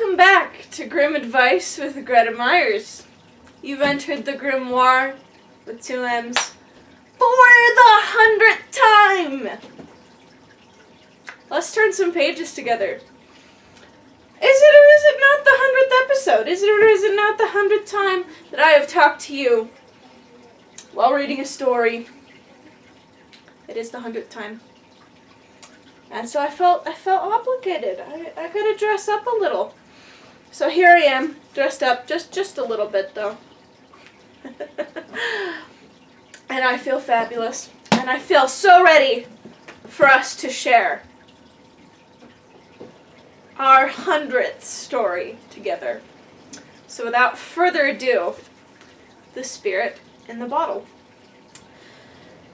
Welcome back to Grim Advice with Greta Myers. You've entered the grimoire with 2 M's for the 100th time. Let's turn some pages together. Is it or is it not the 100th episode? Is it or is it not the 100th time that I have talked to you while reading a story? It is the 100th time. And so I felt obligated. I gotta dress up a little. So here I am, dressed up, just a little bit though. And I feel fabulous. And I feel so ready for us to share our 100th story together. So without further ado, The Spirit in the Bottle.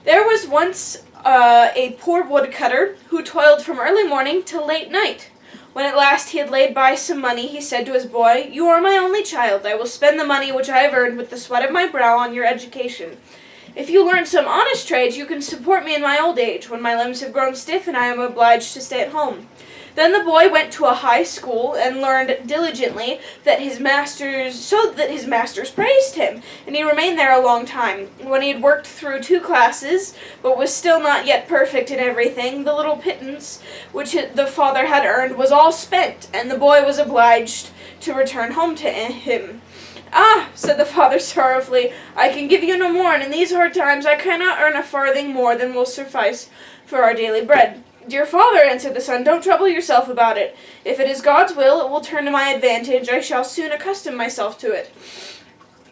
There was once a poor woodcutter who toiled from early morning till late night. When at last he had laid by some money, he said to his boy, "You are my only child. I will spend the money which I have earned with the sweat of my brow on your education. If you learn some honest trade, you can support me in my old age, when my limbs have grown stiff and I am obliged to stay at home." Then the boy went to a high school and learned diligently so that his masters praised him, and he remained there a long time. When he had worked through 2 classes, but was still not yet perfect in everything, the little pittance which the father had earned was all spent, and the boy was obliged to return home to him. "Ah," said the father sorrowfully, "I can give you no more, and in these hard times I cannot earn a farthing more than will suffice for our daily bread." "Dear father," answered the son, "don't trouble yourself about it. If it is God's will, it will turn to my advantage. I shall soon accustom myself to it."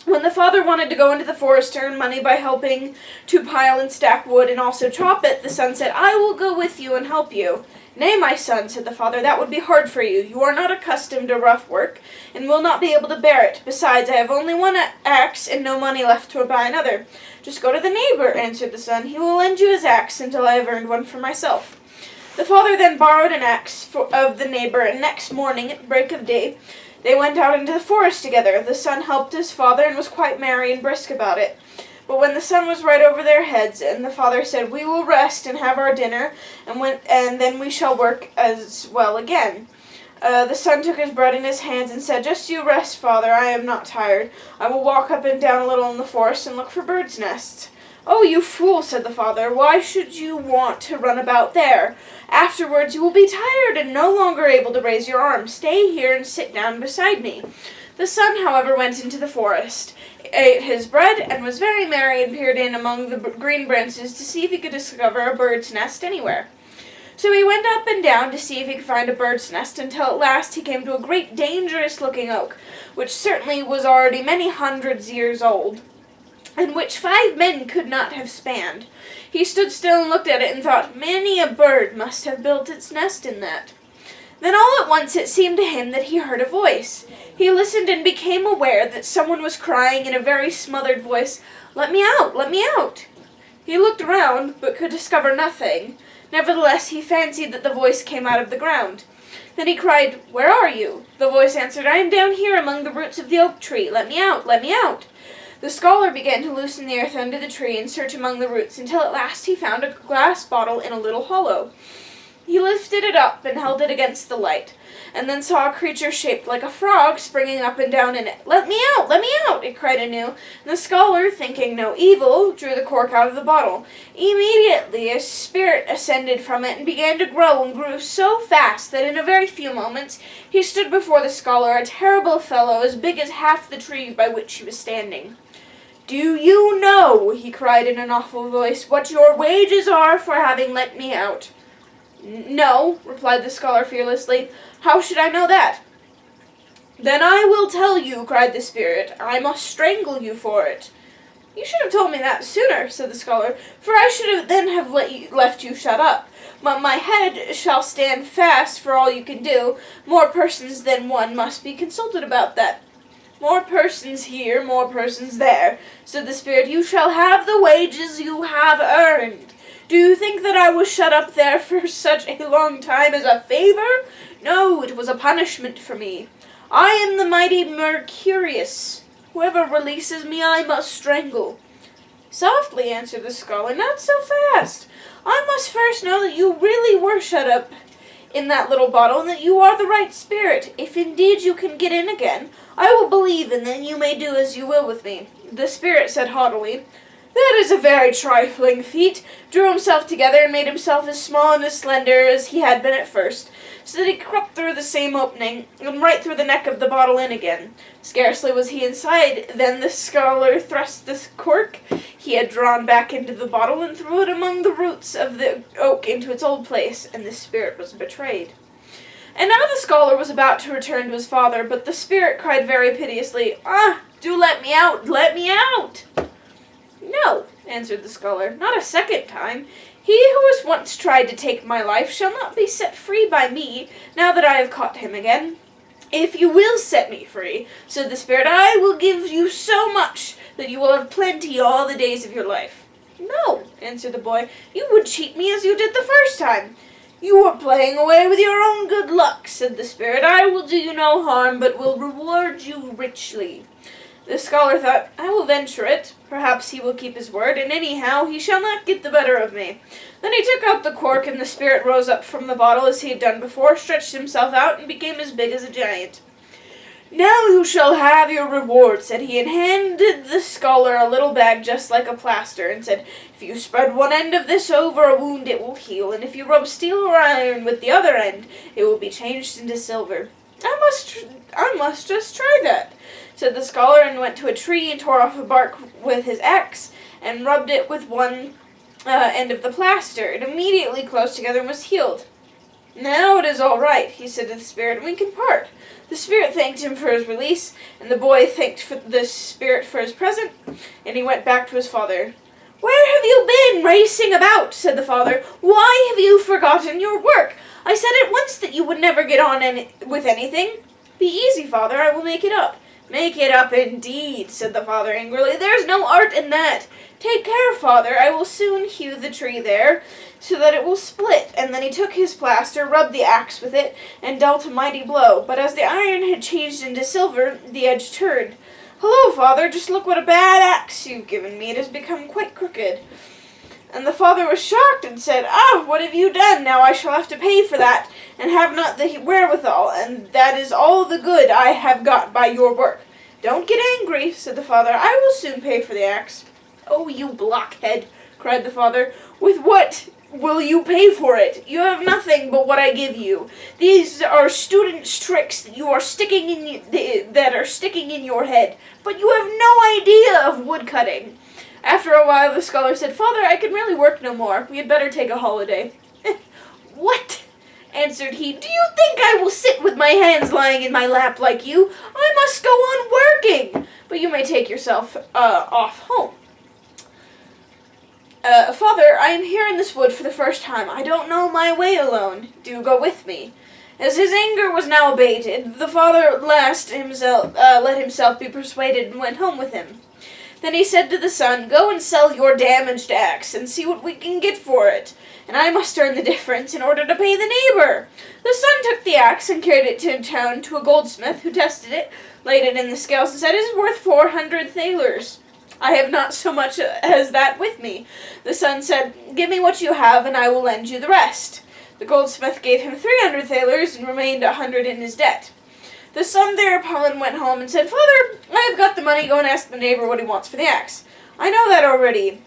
When the father wanted to go into the forest to earn money by helping to pile and stack wood and also chop it, the son said, "I will go with you and help you." "Nay, my son," said the father, "that would be hard for you. You are not accustomed to rough work, and will not be able to bear it. Besides, I have only one axe, and no money left to buy another." "Just go to the neighbor," answered the son. "He will lend you his axe until I have earned one for myself." The father then borrowed an axe of the neighbor, and next morning, at break of day, they went out into the forest together. The son helped his father, and was quite merry and brisk about it. But when the sun was right over their heads, and the father said, "We will rest and have our dinner, and then we shall work as well again," the son took his bread in his hands and said, "Just you rest, father, I am not tired. I will walk up and down a little in the forest and look for birds' nests." "Oh, you fool," said the father, "why should you want to run about there? Afterwards you will be tired and no longer able to raise your arm. Stay here and sit down beside me." The son, however, went into the forest, ate his bread, and was very merry, and peered in among the green branches to see if he could discover a bird's nest anywhere. So he went up and down to see if he could find a bird's nest, until at last he came to a great dangerous-looking oak, which certainly was already many hundreds years old, and which 5 men could not have spanned. He stood still and looked at it and thought, "Many a bird must have built its nest in that." Then all at once it seemed to him that he heard a voice. He listened and became aware that someone was crying in a very smothered voice, "Let me out! Let me out!" He looked around, but could discover nothing. Nevertheless, he fancied that the voice came out of the ground. Then he cried, "Where are you?" The voice answered, "I am down here among the roots of the oak tree. Let me out! Let me out!" The scholar began to loosen the earth under the tree and search among the roots, until at last he found a glass bottle in a little hollow. He lifted it up and held it against the light, and then saw a creature shaped like a frog springing up and down in it. "Let me out! Let me out!" it cried anew, and the scholar, thinking no evil, drew the cork out of the bottle. Immediately a spirit ascended from it and began to grow, and grew so fast that in a very few moments he stood before the scholar, a terrible fellow as big as half the tree by which he was standing. "Do you know," he cried in an awful voice, "what your wages are for having let me out?" "No," replied the scholar fearlessly. "How should I know that?" "Then I will tell you," cried the spirit. "I must strangle you for it." "You should have told me that sooner," said the scholar, "for I should then have left you shut up. But my head shall stand fast for all you can do. More persons than one must be consulted about that." "More persons here, more persons there," said the spirit. "You shall have the wages you have earned. Do you think that I was shut up there for such a long time as a favor? No, it was a punishment for me. I am the mighty Mercurius. Whoever releases me I must strangle." "Softly," answered the scholar, "not so fast. I must first know that you really were shut up in that little bottle and that you are the right spirit. If indeed you can get in again, I will believe, and then you may do as you will with me." The spirit said haughtily, "That is a very trifling feat," drew himself together and made himself as small and as slender as he had been at first, so that he crept through the same opening, and right through the neck of the bottle in again. Scarcely was he inside, then the scholar thrust the cork he had drawn back into the bottle, and threw it among the roots of the oak into its old place, and the spirit was betrayed. And now the scholar was about to return to his father, but the spirit cried very piteously, "Ah, do let me out, let me out!" "No," answered the scholar, "not a second time. He who has once tried to take my life shall not be set free by me, now that I have caught him again." "If you will set me free," said the spirit, "I will give you so much that you will have plenty all the days of your life." "No," answered the boy, "you would cheat me as you did the first time." "You are playing away with your own good luck," said the spirit. "I will do you no harm, but will reward you richly." The scholar thought, "I will venture it. Perhaps he will keep his word, and anyhow he shall not get the better of me." Then he took out the cork, and the spirit rose up from the bottle as he had done before, stretched himself out, and became as big as a giant. "Now you shall have your reward," said he, and handed the scholar a little bag just like a plaster, and said, "If you spread one end of this over a wound, it will heal, and if you rub steel or iron with the other end, it will be changed into silver." I must just try that," said the scholar, and went to a tree and tore off a bark with his axe, and rubbed it with one end of the plaster. It immediately closed together and was healed. "Now it is all right," he said to the spirit, "and we can part." The spirit thanked him for his release, and the boy thanked the spirit for his present, and he went back to his father. "Where have you been racing about?" said the father. "Why have you forgotten your work? I said at once that you would never get on with anything." "Be easy, father, I will make it up." "Make it up indeed," said the father angrily. "There's no art in that. Take care, father, I will soon hew the tree there, so that it will split." And then he took his plaster, rubbed the axe with it, and dealt a mighty blow. But as the iron had changed into silver, the edge turned. "Hello, father, just look what a bad axe you've given me. It has become quite crooked." And the father was shocked and said, "Ah, what have you done? Now I shall have to pay for that, and have not the wherewithal, and that is all the good I have got by your work." "Don't get angry," said the father. "I will soon pay for the axe." "Oh, you blockhead," cried the father, "with what will you pay for it? You have nothing but what I give you. These are students' tricks that are sticking in your head, but you have no idea of woodcutting." After a while, the scholar said, "Father, I can really work no more. We had better take a holiday." "What?" answered he. "Do you think I will sit with my hands lying in my lap like you? I must go on working. But you may take yourself off home." "Father, I am here in this wood for the first time. I don't know my way alone. Do go with me." As his anger was now abated, the father let himself be persuaded and went home with him. Then he said to the son, "Go and sell your damaged axe, and see what we can get for it, and I must earn the difference in order to pay the neighbor." The son took the axe and carried it to town to a goldsmith, who tested it, laid it in the scales, and said, "It is worth 400 thalers. I have not so much as that with me." The son said, "Give me what you have, and I will lend you the rest." The goldsmith gave him 300 thalers, and remained 100 in his debt. The son thereupon went home and said, "Father, I have got the money. Go and ask the neighbor what he wants for the axe." "I know that already,"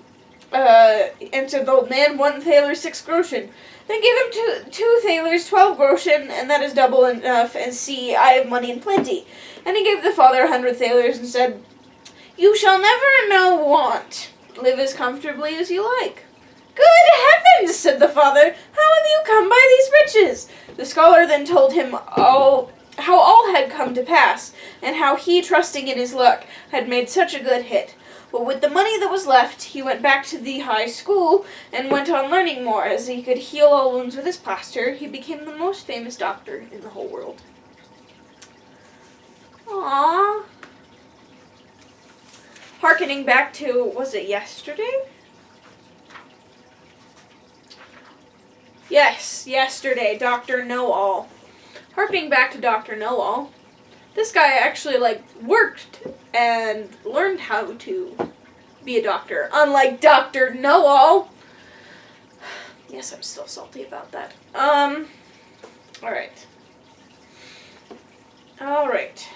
answered the old man. 1 thaler, 6 groschen. Then give him 2 thalers, 12 groschen, and that is double enough, and see, I have money in plenty. And he gave the father 100 thalers, and said, "You shall never know want. Live as comfortably as you like." "Good heavens," said the father, "how have you come by these riches?" The scholar then told him how all had come to pass, and how he, trusting in his luck, had made such a good hit. But with the money that was left, he went back to the high school, and went on learning more. As he could heal all wounds with his plaster, he became the most famous doctor in the whole world. Aww. Harkening back to, was it yesterday? Yes, yesterday, Dr. Know-All. Harkening back to Dr. Know-All, this guy actually, worked and learned how to be a doctor, unlike Dr. Know-All. Yes, I'm still salty about that. Alright. Alright.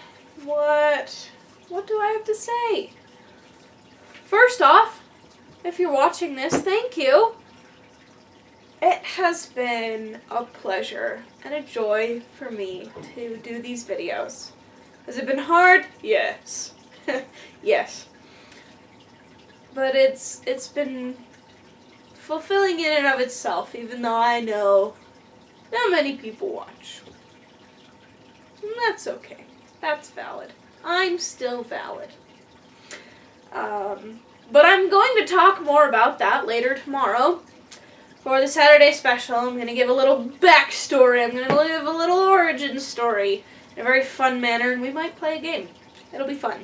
What do I have to say? First off, if you're watching this, thank you. It has been a pleasure and a joy for me to do these videos. Has it been hard? Yes. Yes. But it's been fulfilling in and of itself, even though I know not many people watch. And that's okay. That's valid. I'm still valid. But I'm going to talk more about that later tomorrow. For the Saturday special, I'm going to give a little backstory. I'm going to live a little origin story in a very fun manner, and we might play a game. It'll be fun.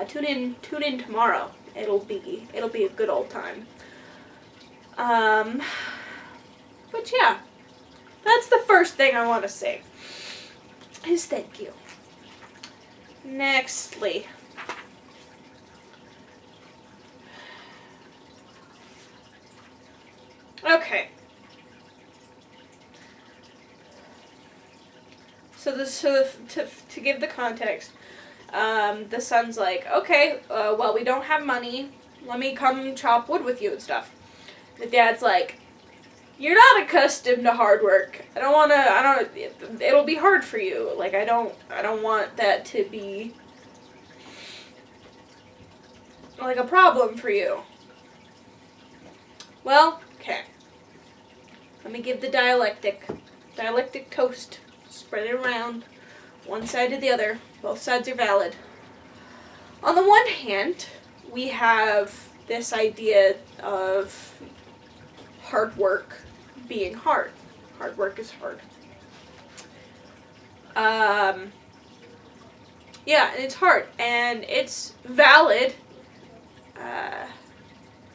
Tune in tomorrow. It'll be a good old time. But yeah, that's the first thing I want to say. Is thank you. Nextly. Okay. So to give the context, the son's like, okay, well, we don't have money. Let me come chop wood with you and stuff. The dad's like, you're not accustomed to hard work. It'll be hard for you. Like, I don't want that to be like a problem for you. Well, okay. Let me give the dialectic toast. Spread it around, one side to the other. Both sides are valid. On the one hand, we have this idea of hard work being hard. Hard work is hard. Yeah, and it's hard, and it's valid.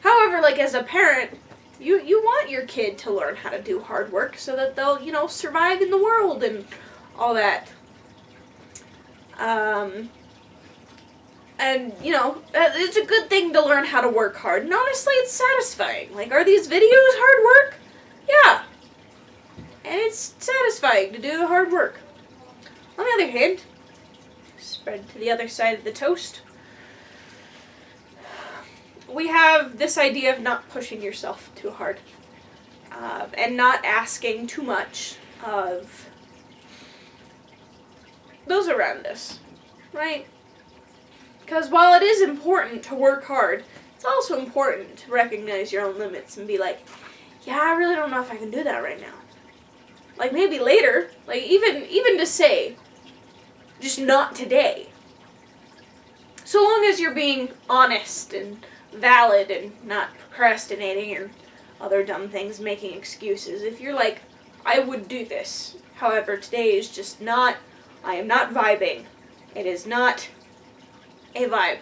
However, like, as a parent, you want your kid to learn how to do hard work so that they'll, survive in the world and all that. And, it's a good thing to learn how to work hard. And honestly, it's satisfying. Like, are these videos hard work? Yeah. And it's satisfying to do the hard work. On the other hand, spread to the other side of the toast, we have this idea of not pushing yourself too hard. And not asking too much of those around us. Right? Because while it is important to work hard, it's also important to recognize your own limits and be like, yeah, I really don't know if I can do that right now. Like, maybe later. Like, even to say, just not today. So long as you're being honest and valid and not procrastinating or other dumb things, making excuses. If you're like, I would do this, however, today is just not, I am not vibing. It is not a vibe.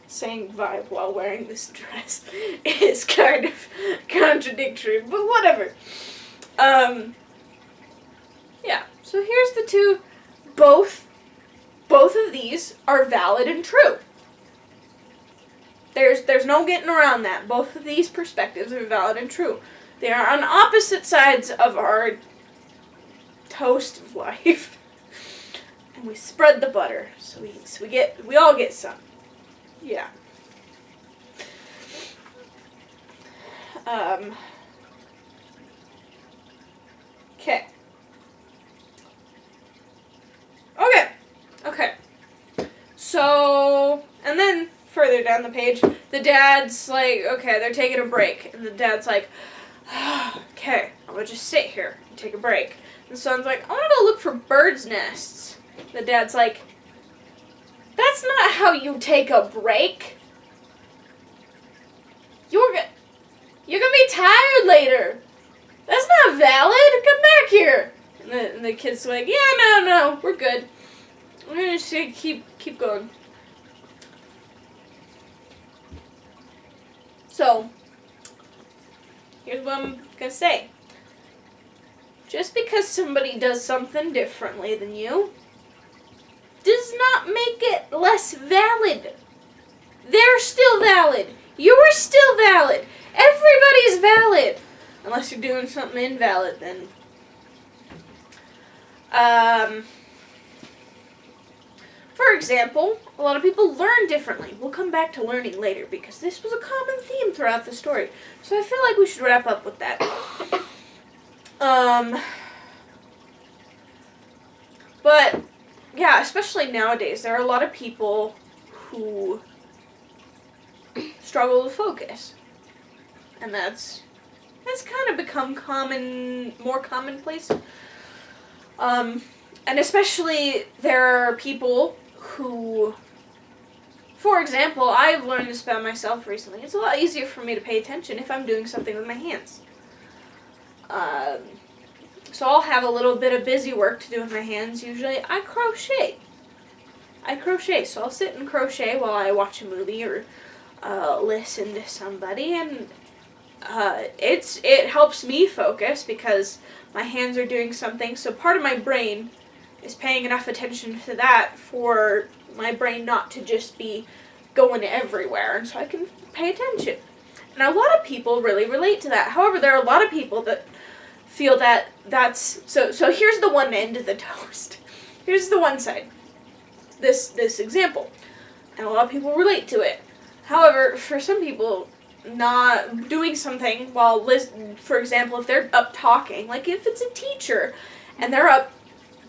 Saying vibe while wearing this dress is kind of contradictory, but whatever. Yeah, so here's the two. Both of these are valid and true. There's no getting around that. Both of these perspectives are valid and true. They are on opposite sides of our toast of life. And we spread the butter, so we all get some. Yeah. Okay. Okay. So, and then further down the page, the dad's like, okay, they're taking a break. And the dad's like, okay, I'm gonna just sit here and take a break. And the son's like, I wanna go look for birds' nests. The dad's like, that's not how you take a break. You're gonna be tired later. That's not valid. Come back here. And the kid's like, yeah, no, we're good. We're gonna just keep going. So, here's what I'm gonna say. Just because somebody does something differently than you does not make it less valid. They're still valid. You're still valid. Everybody's valid. Unless you're doing something invalid, then For example, a lot of people learn differently. We'll come back to learning later because this was a common theme throughout the story. So I feel like we should wrap up with that. But, yeah, especially nowadays, there are a lot of people who struggle to focus. And that's kind of become more commonplace. And especially there are people who, for example, I've learned this about myself recently. It's a lot easier for me to pay attention if I'm doing something with my hands. So I'll have a little bit of busy work to do with my hands. Usually I crochet, so I'll sit and crochet while I watch a movie or listen to somebody, and it helps me focus because my hands are doing something. So part of my brain is paying enough attention to that for my brain not to just be going everywhere, and so I can pay attention. And a lot of people really relate to that. However, there are a lot of people that feel that that's so here's the one end of the toast. Here's the one side. This example. And a lot of people relate to it. However, for some people, not doing something while for example, if they're up talking, like if it's a teacher and they're up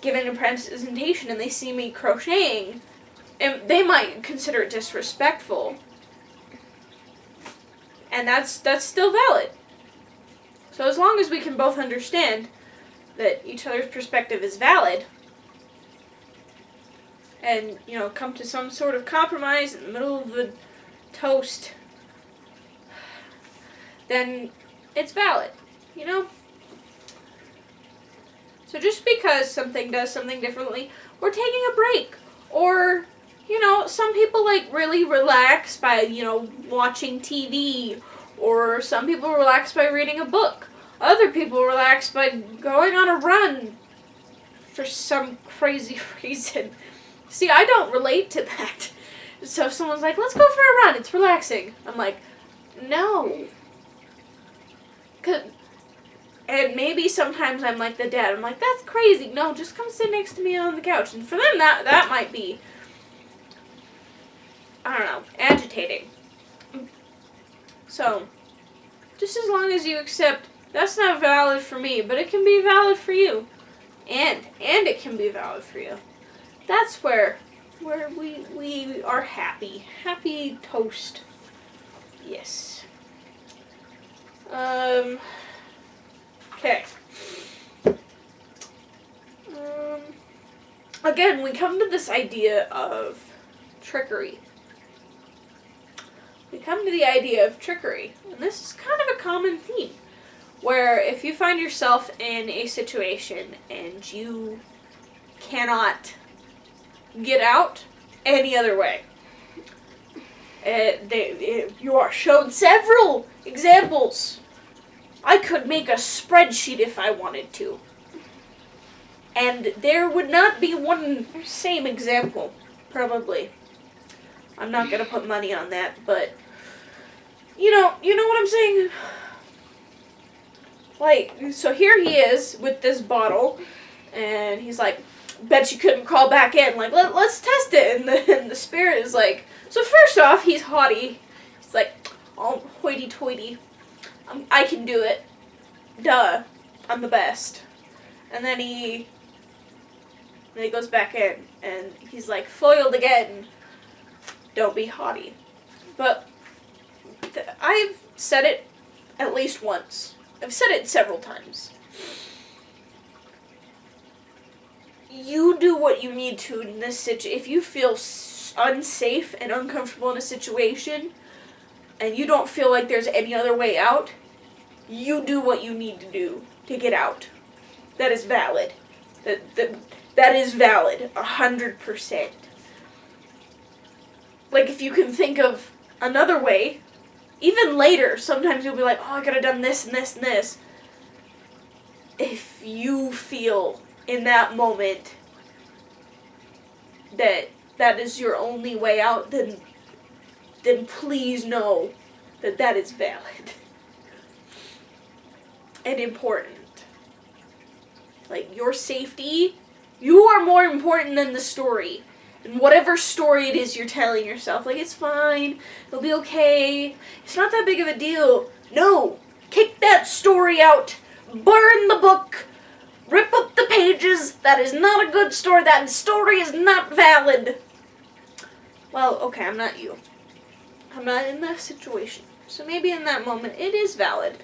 giving a presentation and they see me crocheting, and they might consider it disrespectful. And that's still valid. So as long as we can both understand that each other's perspective is valid, and, come to some sort of compromise in the middle of the toast, then it's valid, So just because something does something differently, or taking a break, or, some people really relax by, watching TV, or some people relax by reading a book. Other people relax by going on a run for some crazy reason. See, I don't relate to that. So if someone's like, let's go for a run, it's relaxing. I'm like, no. And maybe sometimes I'm like the dad. I'm like, that's crazy. No, just come sit next to me on the couch. And for them, that might be, I don't know, agitating. So, just as long as you accept, that's not valid for me, but it can be valid for you. And it can be valid for you. That's where we are happy. Happy toast. Yes. Okay. Again, we come to this idea of trickery. We come to the idea of trickery, and this is kind of a common theme, where if you find yourself in a situation and you cannot get out any other way, you are shown several examples. I could make a spreadsheet if I wanted to, and there would not be one same example, probably. I'm not going to put money on that, but you know what I'm saying? So here he is with this bottle, and he's like, bet you couldn't crawl back in. Like, let's test it. And the spirit is like, so first off, he's haughty. He's like, oh, hoity-toity. I can do it. Duh. I'm the best. And then he goes back in, and he's like, foiled again. Don't be haughty. But I've said it at least once. I've said it several times. You do what you need to in this situation. If you feel unsafe and uncomfortable in a situation, and you don't feel like there's any other way out, you do what you need to do to get out. That is valid. That is valid, 100%. Like, if you can think of another way, even later, sometimes you'll be like, oh, I could have done this and this and this. If you feel in that moment that is your only way out, then please know that is valid and important. Like, your safety You are more important than the story. And whatever story it is you're telling yourself, like, it's fine, it'll be okay, it's not that big of a deal. No! Kick that story out! Burn the book! Rip up the pages! That is not a good story. That story is not valid. Well, okay, I'm not you. I'm not in that situation. So maybe in that moment it is valid.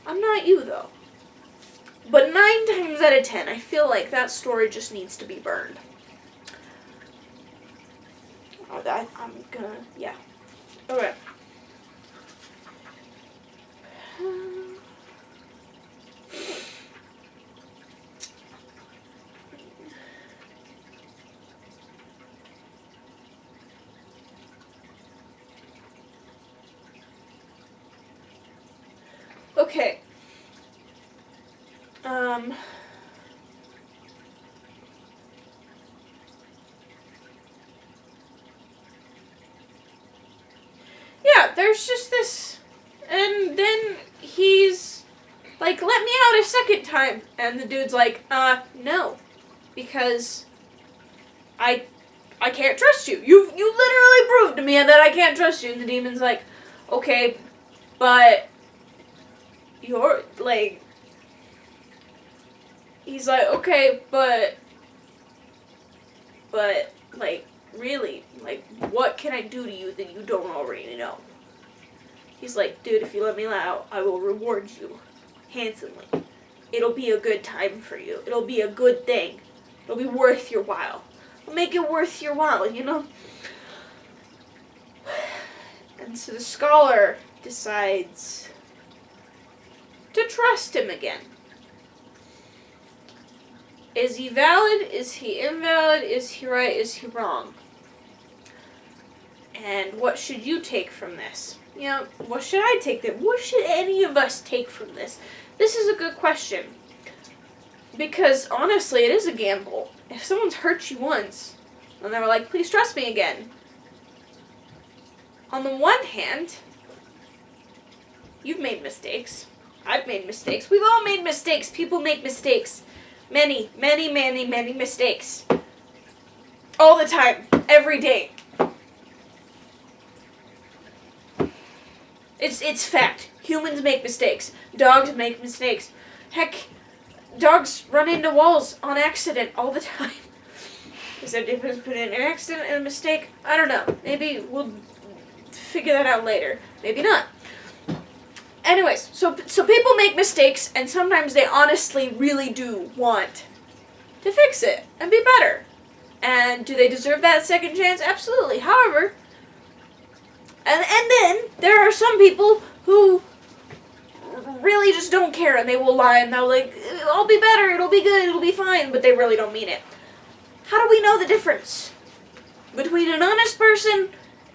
I'm not you, though. But 9 times out of 10, I feel like that story just needs to be burned. I'm gonna, yeah. Okay. Okay. Yeah, there's just this, and then he's like, let me out a second time, and the dude's like, no, because I can't trust you. You literally proved to me that I can't trust you, and the demon's like, okay, but you're, like, he's like, okay, but, like, really, like, what can I do to you that you don't already know? He's like, dude, if you let me out, I will reward you handsomely. It'll be a good time for you. It'll be a good thing. It'll be worth your while. I'll make it worth your while, you know? And so the scholar decides to trust him again. Is he valid? Is he invalid? Is he right? Is he wrong? And what should you take from this? You know, what should I take from? What should any of us take from this? This is a good question. Because, honestly, it is a gamble. If someone's hurt you once, and they were like, please trust me again. On the one hand, you've made mistakes. I've made mistakes. We've all made mistakes. People make mistakes. Many, many, many, many mistakes. All the time. Every day. It's fact. Humans make mistakes. Dogs make mistakes. Heck, dogs run into walls on accident all the time. Is there a difference between an accident and a mistake? I don't know. Maybe we'll figure that out later. Maybe not. Anyways, so people make mistakes, and sometimes they honestly really do want to fix it and be better. And do they deserve that second chance? Absolutely. However, and then there are some people who really just don't care, and they will lie, and they'll like, I'll be better, it'll be good, it'll be fine, but they really don't mean it. How do we know the difference between an honest person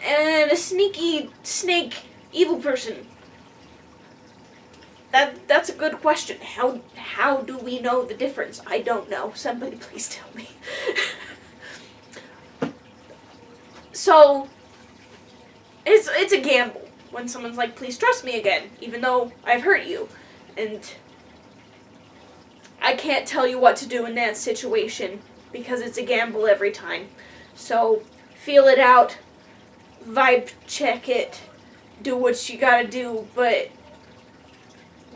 and a sneaky, snake, evil person? That's a good question. How do we know the difference? I don't know. Somebody please tell me. So, it's a gamble when someone's like, please trust me again, even though I've hurt you. And I can't tell you what to do in that situation because it's a gamble every time. So, feel it out, vibe check it, do what you gotta do, but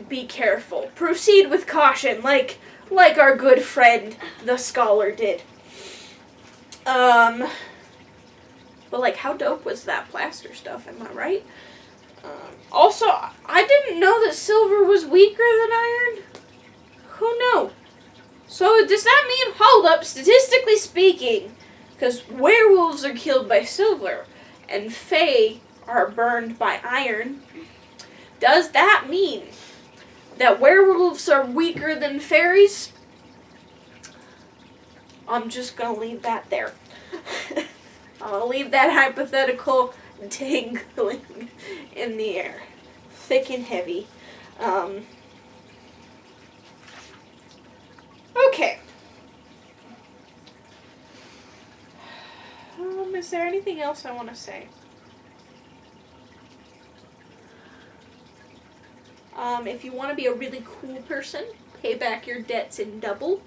be careful. Proceed with caution, like our good friend, the scholar, did. But, like, how dope was that plaster stuff, am I right? Also, I didn't know that silver was weaker than iron. Who knew? So, does that mean, hold up, statistically speaking, because werewolves are killed by silver, and fae are burned by iron, does that mean that werewolves are weaker than fairies? I'm just gonna leave that there. I'll leave that hypothetical dangling in the air. Thick and heavy. Okay. Is there anything else I want to say? If you want to be a really cool person, pay back your debts in double.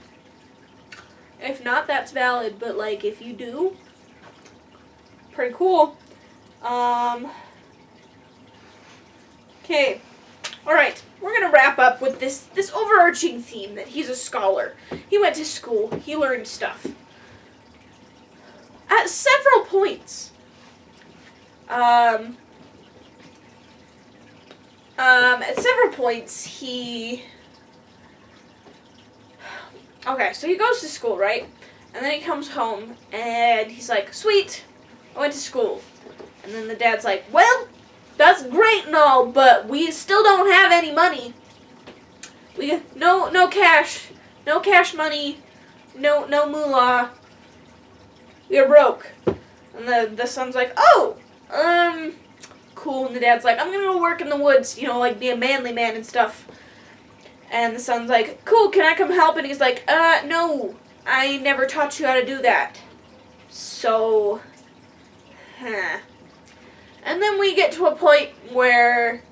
If not, that's valid, but, like, if you do, pretty cool. Okay. Alright, we're gonna wrap up with this overarching theme that he's a scholar. He went to school. He learned stuff. At several points. At several points, okay, so he goes to school, right? And then he comes home, and he's like, sweet, I went to school. And then the dad's like, well, that's great and all, but we still don't have any money. We no cash money, no moolah. We are broke. And the son's like, oh, cool. And the dad's like, I'm gonna go work in the woods, like be a manly man and stuff. And the son's like, cool, can I come help? And he's like, no, I never taught you how to do that. So, And then we get to a point where,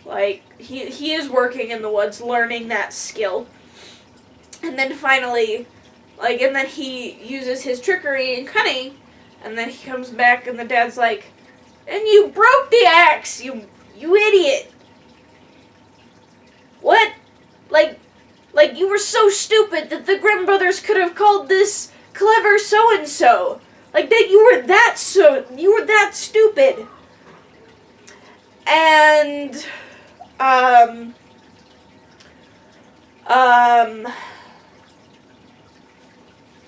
like, he is working in the woods, learning that skill. And then finally, like, and then he uses his trickery and cunning, and then he comes back and the dad's like, and you broke the axe, you idiot. What? Like you were so stupid that the Grimm brothers could have called this clever so-and-so. Like, that you were that stupid. And,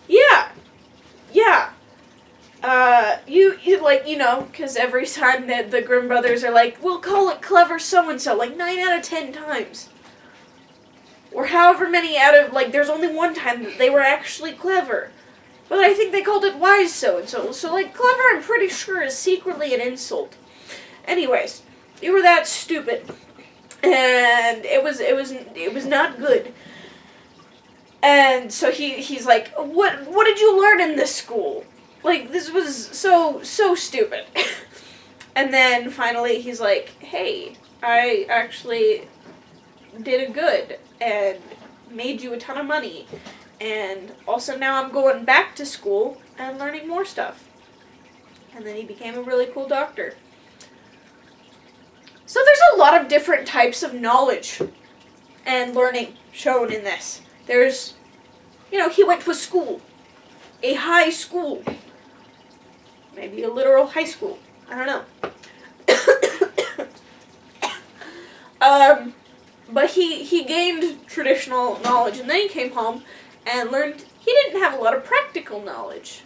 yeah. Because every time that the Grimm brothers are like, we'll call it clever so-and-so, like 9 out of 10 times. Or however many out of, there's only one time that they were actually clever. But I think they called it wise so-and-so. So, clever, I'm pretty sure, is secretly an insult. Anyways, you were that stupid. And it was not good. And so he's like, what did you learn in this school? This was so stupid. And then finally he's like, hey, I actually did a good and made you a ton of money. And also now I'm going back to school and learning more stuff. And then he became a really cool doctor. So there's a lot of different types of knowledge and learning shown in this. There's, he went to a school. A high school. Maybe a literal high school. I don't know. But he gained traditional knowledge, and then he came home and learned he didn't have a lot of practical knowledge.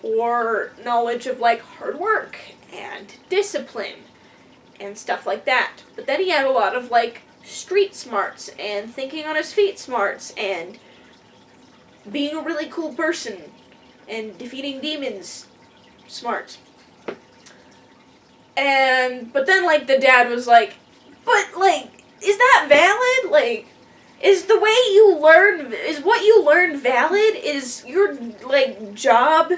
Or knowledge of, hard work and discipline and stuff like that. But then he had a lot of, street smarts and thinking on his feet smarts and being a really cool person and defeating demons smarts. But then, the dad was like, but, is that valid? Is the way you learn, is what you learned valid? Is your, job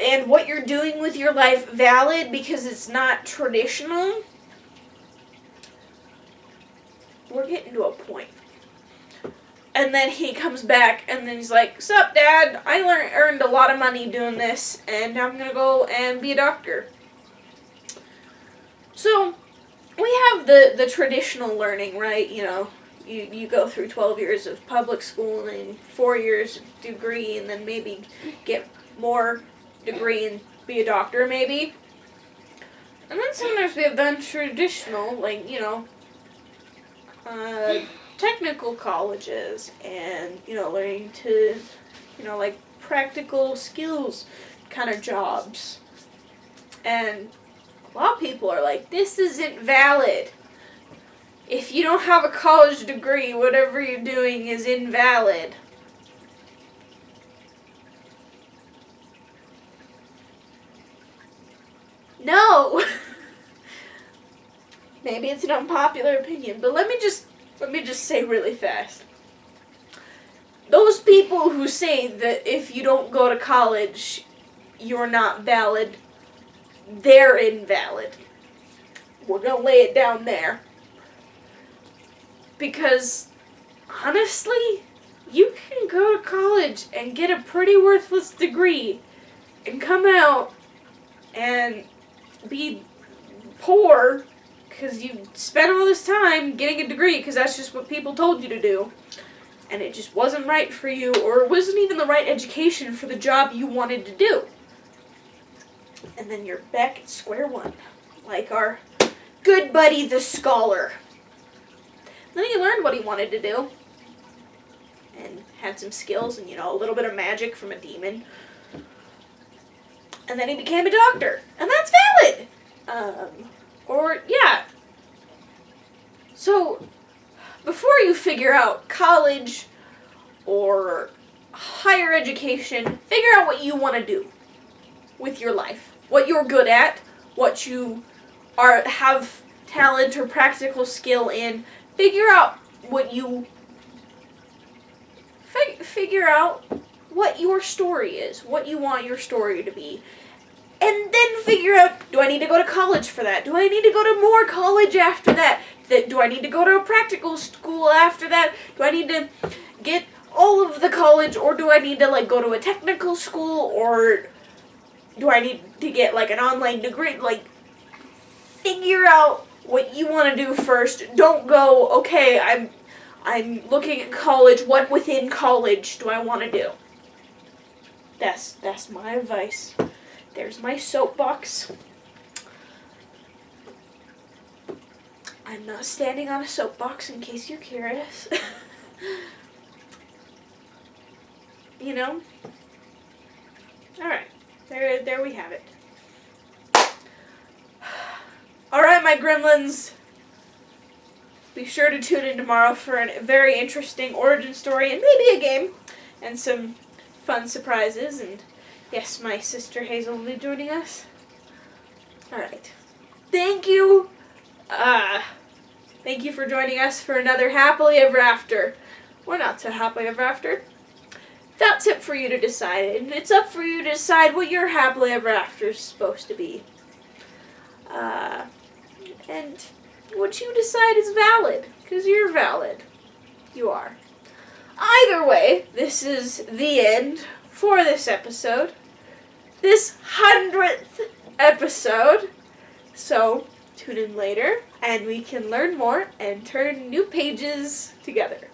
and what you're doing with your life valid because it's not traditional? We're getting to a point. And then he comes back and then he's like, sup, Dad? I earned a lot of money doing this, and now I'm going to go and be a doctor. So, we have the traditional learning, right? You go through 12 years of public school and 4 years degree, and then maybe get more degree and be a doctor, maybe. And then sometimes we have done traditional, technical colleges and, learning to, practical skills kind of jobs. And a lot of people are like, this isn't valid. If you don't have a college degree, whatever you're doing is invalid. No! Maybe it's an unpopular opinion, but let me just say really fast. Those people who say that if you don't go to college, you're not valid, they're invalid. We're gonna lay it down there. Because, honestly, you can go to college and get a pretty worthless degree and come out and be poor because you spent all this time getting a degree because that's just what people told you to do, and it just wasn't right for you, or it wasn't even the right education for the job you wanted to do. And then you're back at square one, like our good buddy the scholar. Then he learned what he wanted to do, and had some skills and, a little bit of magic from a demon. And then he became a doctor, and that's valid! So, before you figure out college or higher education, figure out what you want to do with your life. What you're good at, what you have talent or practical skill in. Figure out what your story is, what you want your story to be. And then figure out, do I need to go to college for that? Do I need to go to more college after that? Do I need to go to a practical school after that? Do I need to get all of the college, or do I need to go to a technical school, or do I need to get an online degree? Figure out what you want to do first. Don't go, okay, I'm looking at college. What within college do I want to do? That's my advice. There's my soapbox. I'm not standing on a soapbox, in case you're curious. Alright. There we have it. Alright, my gremlins. Be sure to tune in tomorrow for a very interesting origin story and maybe a game and some fun surprises. And yes, my sister Hazel will be joining us. Alright. Thank you. Thank you for joining us for another Happily Ever After. Or not so Happily Ever After. That's up for you to decide. And it's up for you to decide what your Happily Ever After is supposed to be. And what you decide is valid. Because you're valid. You are. Either way, this is the end for this episode. This 100th episode. So, tune in later, and we can learn more and turn new pages together.